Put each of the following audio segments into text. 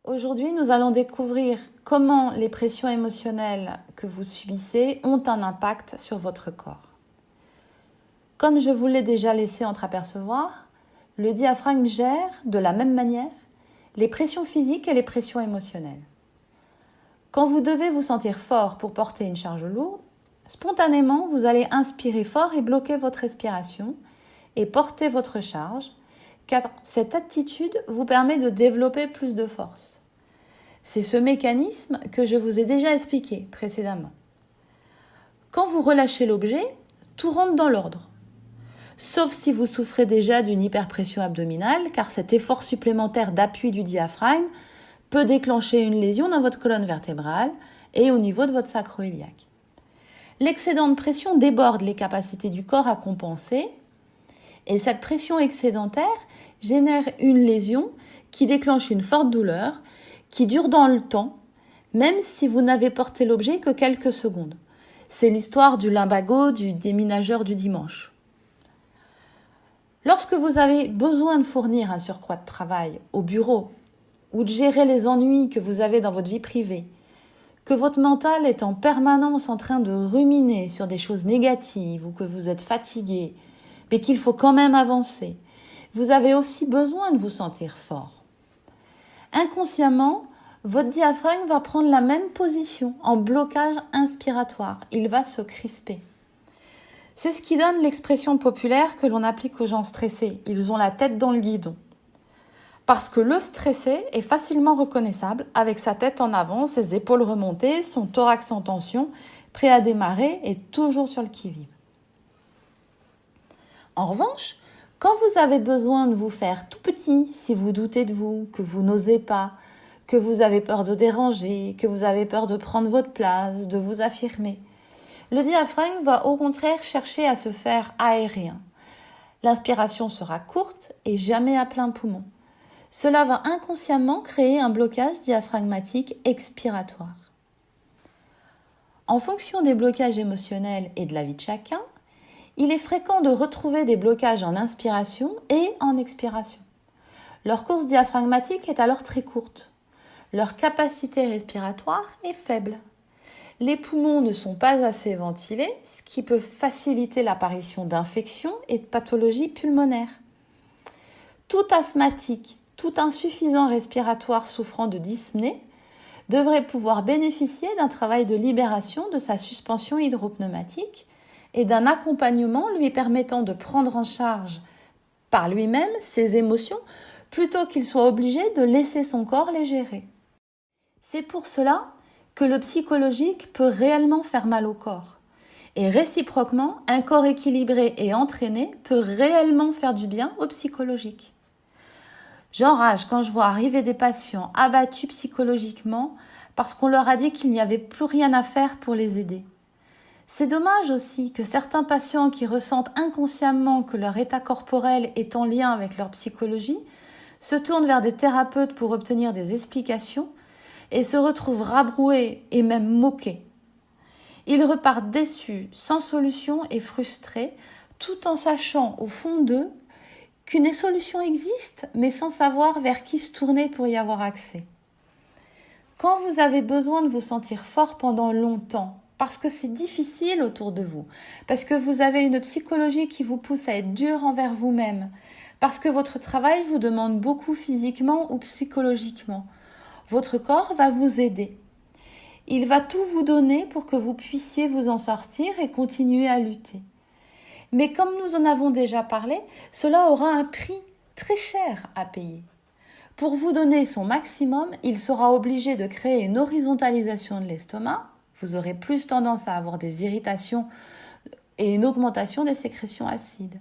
Aujourd'hui, nous allons découvrir comment les pressions émotionnelles que vous subissez ont un impact sur votre corps. Comme je vous l'ai déjà laissé entreapercevoir, le diaphragme gère de la même manière les pressions physiques et les pressions émotionnelles. Quand vous devez vous sentir fort pour porter une charge lourde, spontanément, vous allez inspirer fort et bloquer votre respiration et porter votre charge, car cette attitude vous permet de développer plus de force. C'est ce mécanisme que je vous ai déjà expliqué précédemment. Quand vous relâchez l'objet, tout rentre dans l'ordre. Sauf si vous souffrez déjà d'une hyperpression abdominale, car cet effort supplémentaire d'appui du diaphragme peut déclencher une lésion dans votre colonne vertébrale et au niveau de votre sacro-iliaque. L'excédent de pression déborde les capacités du corps à compenser, et cette pression excédentaire génère une lésion qui déclenche une forte douleur qui dure dans le temps, même si vous n'avez porté l'objet que quelques secondes. C'est l'histoire du lumbago du déménageur du dimanche. Lorsque vous avez besoin de fournir un surcroît de travail au bureau ou de gérer les ennuis que vous avez dans votre vie privée, que votre mental est en permanence en train de ruminer sur des choses négatives ou que vous êtes fatigué, mais qu'il faut quand même avancer, vous avez aussi besoin de vous sentir fort. Inconsciemment, votre diaphragme va prendre la même position en blocage inspiratoire. Il va se crisper. C'est ce qui donne l'expression populaire que l'on applique aux gens stressés. Ils ont la tête dans le guidon. Parce que le stressé est facilement reconnaissable avec sa tête en avant, ses épaules remontées, son thorax en tension, prêt à démarrer et toujours sur le qui-vive. En revanche, quand vous avez besoin de vous faire tout petit, si vous doutez de vous, que vous n'osez pas, que vous avez peur de déranger, que vous avez peur de prendre votre place, de vous affirmer, le diaphragme va au contraire chercher à se faire aérien. L'inspiration sera courte et jamais à plein poumon. Cela va inconsciemment créer un blocage diaphragmatique expiratoire. En fonction des blocages émotionnels et de la vie de chacun, il est fréquent de retrouver des blocages en inspiration et en expiration. Leur course diaphragmatique est alors très courte. Leur capacité respiratoire est faible. Les poumons ne sont pas assez ventilés, ce qui peut faciliter l'apparition d'infections et de pathologies pulmonaires. Tout asthmatique, tout insuffisant respiratoire souffrant de dyspnée devrait pouvoir bénéficier d'un travail de libération de sa suspension hydropneumatique et d'un accompagnement lui permettant de prendre en charge par lui-même ses émotions plutôt qu'il soit obligé de laisser son corps les gérer. C'est pour cela que le psychologique peut réellement faire mal au corps. Et réciproquement, un corps équilibré et entraîné peut réellement faire du bien au psychologique. J'enrage quand je vois arriver des patients abattus psychologiquement parce qu'on leur a dit qu'il n'y avait plus rien à faire pour les aider. C'est dommage aussi que certains patients qui ressentent inconsciemment que leur état corporel est en lien avec leur psychologie se tournent vers des thérapeutes pour obtenir des explications et se retrouvent rabroués et même moqués. Ils repartent déçus, sans solution et frustrés, tout en sachant au fond d'eux qu'une solution existe, mais sans savoir vers qui se tourner pour y avoir accès. Quand vous avez besoin de vous sentir fort pendant longtemps, parce que c'est difficile autour de vous, parce que vous avez une psychologie qui vous pousse à être dur envers vous-même, parce que votre travail vous demande beaucoup physiquement ou psychologiquement, votre corps va vous aider. Il va tout vous donner pour que vous puissiez vous en sortir et continuer à lutter. Mais comme nous en avons déjà parlé, cela aura un prix très cher à payer. Pour vous donner son maximum, il sera obligé de créer une horizontalisation de l'estomac. Vous aurez plus tendance à avoir des irritations et une augmentation des sécrétions acides.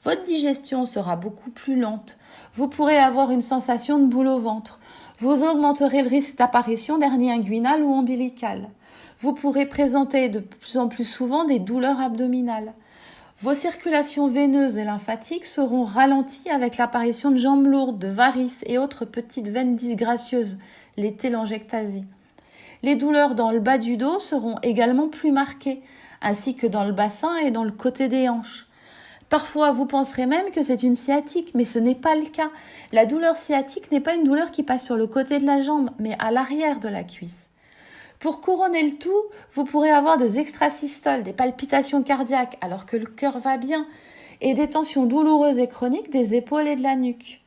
Votre digestion sera beaucoup plus lente. Vous pourrez avoir une sensation de boule au ventre. Vous augmenterez le risque d'apparition d'hernie inguinale ou ombilicale. Vous pourrez présenter de plus en plus souvent des douleurs abdominales. Vos circulations veineuses et lymphatiques seront ralenties avec l'apparition de jambes lourdes, de varices et autres petites veines disgracieuses, les télangiectasies. Les douleurs dans le bas du dos seront également plus marquées, ainsi que dans le bassin et dans le côté des hanches. Parfois, vous penserez même que c'est une sciatique, mais ce n'est pas le cas. La douleur sciatique n'est pas une douleur qui passe sur le côté de la jambe, mais à l'arrière de la cuisse. Pour couronner le tout, vous pourrez avoir des extrasystoles, des palpitations cardiaques alors que le cœur va bien, et des tensions douloureuses et chroniques des épaules et de la nuque.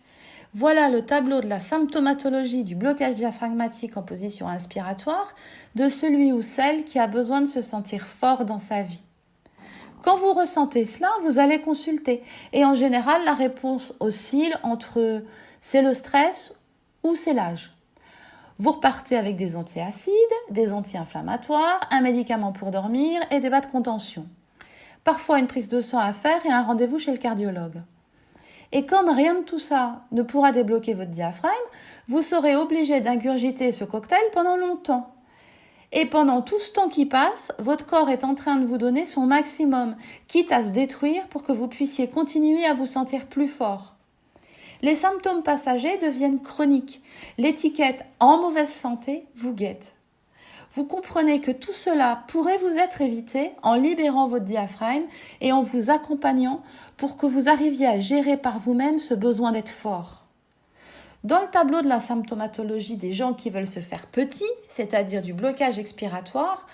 Voilà le tableau de la symptomatologie du blocage diaphragmatique en position inspiratoire de celui ou celle qui a besoin de se sentir fort dans sa vie. Quand vous ressentez cela, vous allez consulter. Et en général, la réponse oscille entre c'est le stress ou c'est l'âge. Vous repartez avec des antiacides, des anti-inflammatoires, un médicament pour dormir et des bas de contention. Parfois une prise de sang à faire et un rendez-vous chez le cardiologue. Et comme rien de tout ça ne pourra débloquer votre diaphragme, vous serez obligé d'ingurgiter ce cocktail pendant longtemps. Et pendant tout ce temps qui passe, votre corps est en train de vous donner son maximum, quitte à se détruire pour que vous puissiez continuer à vous sentir plus fort. Les symptômes passagers deviennent chroniques. L'étiquette « en mauvaise santé » vous guette. Vous comprenez que tout cela pourrait vous être évité en libérant votre diaphragme et en vous accompagnant pour que vous arriviez à gérer par vous-même ce besoin d'être fort. Dans le tableau de la symptomatologie des gens qui veulent se faire petits, c'est-à-dire du blocage expiratoire,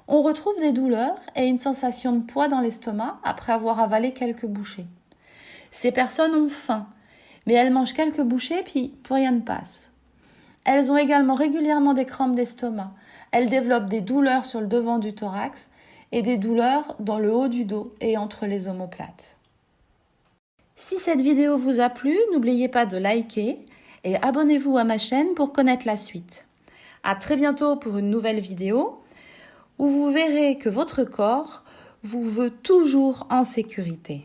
on retrouve des douleurs et une sensation de poids dans l'estomac après avoir avalé quelques bouchées. Ces personnes ont faim, mais elles mangent quelques bouchées puis plus rien ne passe. Elles ont également régulièrement des crampes d'estomac. Elles développent des douleurs sur le devant du thorax et des douleurs dans le haut du dos et entre les omoplates. Si cette vidéo vous a plu, n'oubliez pas de liker et abonnez-vous à ma chaîne pour connaître la suite. À très bientôt pour une nouvelle vidéo où vous verrez que votre corps vous veut toujours en sécurité.